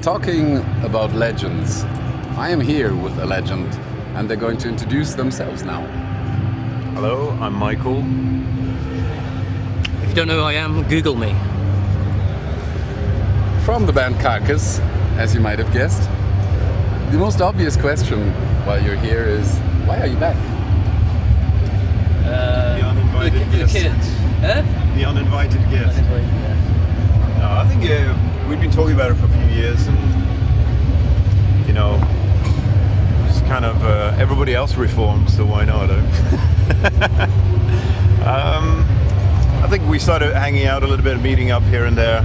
Talking about legends, I am here with a legend, and they're going to introduce themselves now. Hello, I'm Michael. If you don't know who I am, Google me. From the band Carcass, as you might have guessed. The most obvious question while you're here is, why are you back? The uninvited for the guest. kids. Huh? The uninvited guest. No, I think we've been talking about it for a few years, and you know, just kind of everybody else reformed, so why not? I think we started hanging out a little bit, meeting up here and there,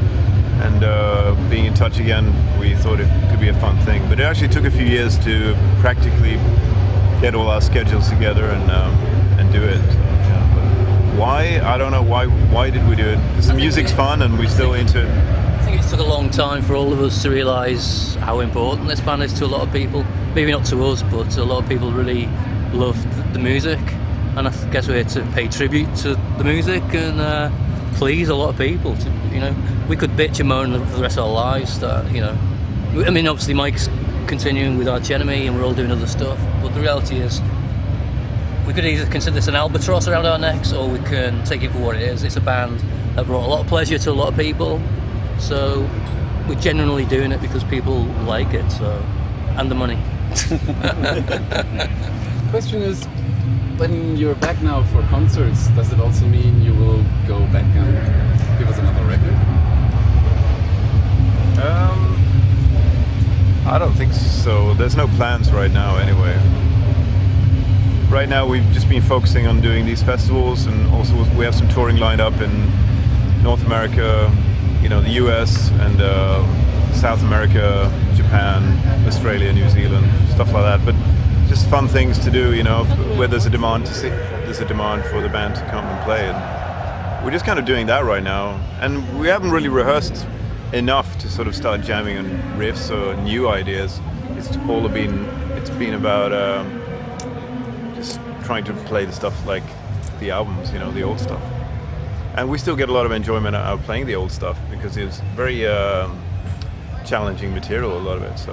and being in touch again. We thought it could be a fun thing, but it actually took a few years to practically get all our schedules together and do it. So, yeah, but why? I don't know. Why did we do it? Because the music's fun and we're still into it. I think it took a long time for all of us to realise how important this band is to a lot of people. Maybe not to us, but a lot of people really loved the music. And I guess we're here to pay tribute to the music and please a lot of people. We could bitch and moan for the rest of our lives that, I mean, obviously Mike's continuing with Arch Enemy and we're all doing other stuff, but the reality is we could either consider this an albatross around our necks or we can take it for what it is. It's a band that brought a lot of pleasure to a lot of people, so we're genuinely doing it because people like it, and the money. Question is, when you're back now for concerts, does it also mean you will go back and give us another record? I don't think so. There's no plans right now anyway. Right now we've just been focusing on doing these festivals, and also we have some touring lined up in North America, the US and South America, Japan, Australia, New Zealand, stuff like that. But just fun things to do, where there's a demand for the band to come and play. And we're just kind of doing that right now. And we haven't really rehearsed enough to sort of start jamming on riffs or new ideas. It's been about just trying to play the stuff like the albums, the old stuff. And we still get a lot of enjoyment out of playing the old stuff because it's very challenging material, a lot of it. So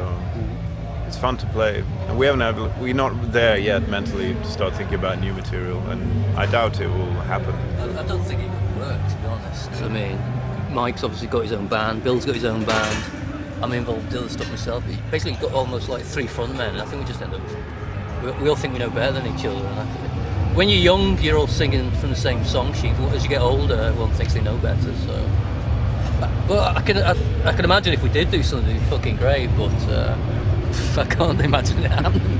it's fun to play. And we're not there yet mentally to start thinking about new material, and I doubt it will happen. I don't think it could work, to be honest. I mean, Mike's obviously got his own band, Bill's got his own band, I'm involved in other stuff myself. Basically got almost like three frontmen, and I think we just end up, we all think we know better than each other. And when you're young, you're all singing from the same song sheet, but as you get older, everyone thinks they know better, so. But I can imagine if we did do something fucking great, but I can't imagine it happening.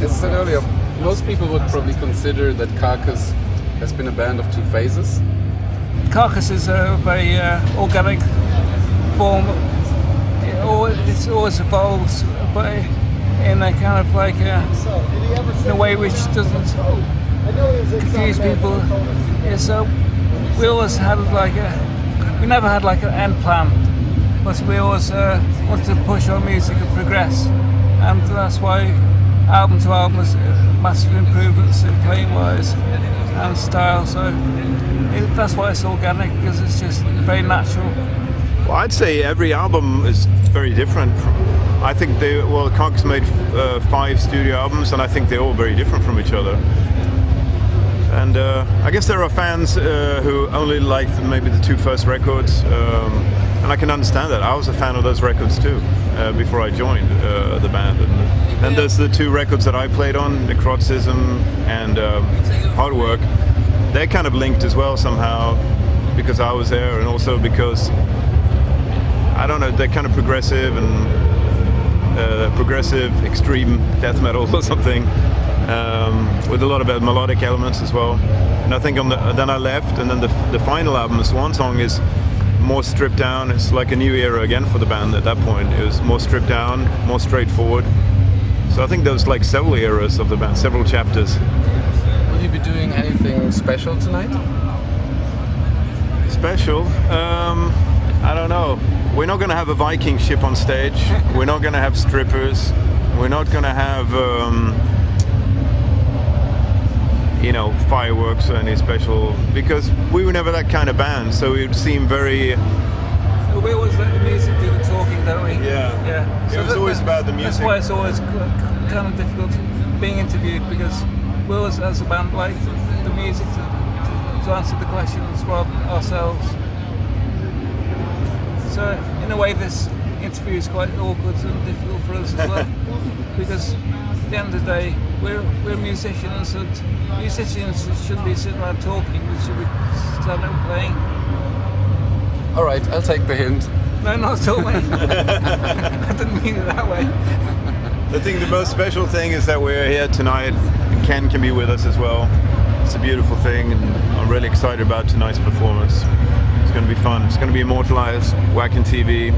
As I said earlier, most people would probably consider that Carcass has been a band of two phases. Carcass is a very organic form. It's always evolves, but in a kind of like in a way which doesn't confuse people. We always had we never had like an end plan, but we always wanted to push our music and progress, and that's why album to album is massive improvements in playing wise and style. So that's why it's organic, because it's just very natural. Well, I'd say every album is very different. I think Carcass made 5 studio albums, and I think they're all very different from each other. And I guess there are fans who only like maybe the 2 first records, and I can understand that. I was a fan of those records too before I joined the band. And then there's the 2 records that I played on, Necroticism and Hard Work. They're kind of linked as well somehow, because I was there, and also because, I don't know, they're kind of progressive and progressive extreme death metal or something, with a lot of melodic elements as well. And I think then I left, and then the final album, the Swan Song, is more stripped down. It's like a new era again for the band at that point. It was more stripped down, more straightforward. So I think there's like several eras of the band, several chapters. Will you be doing anything special tonight? Special? I don't know. We're not going to have a Viking ship on stage. We're not going to have strippers. We're not going to have, fireworks or any special, because we were never that kind of band. So it would seem very we always let the music do the talking, don't we? Yeah. Yeah. It was always about the music. That's why it's always kind of difficult being interviewed, because we always, as a band, like the music to answer the questions for ourselves. So in a way, this interview is quite awkward and difficult for us as well, because at the end of the day, we're musicians, and musicians shouldn't be sitting around talking. We should be standing and playing. All right, I'll take the hint. No, not at all, mate. I didn't mean it that way. I think the most special thing is that we're here tonight, and Ken can be with us as well. It's a beautiful thing, and I'm really excited about tonight's performance. It's going to be fun. It's going to be immortalized, WackenTV.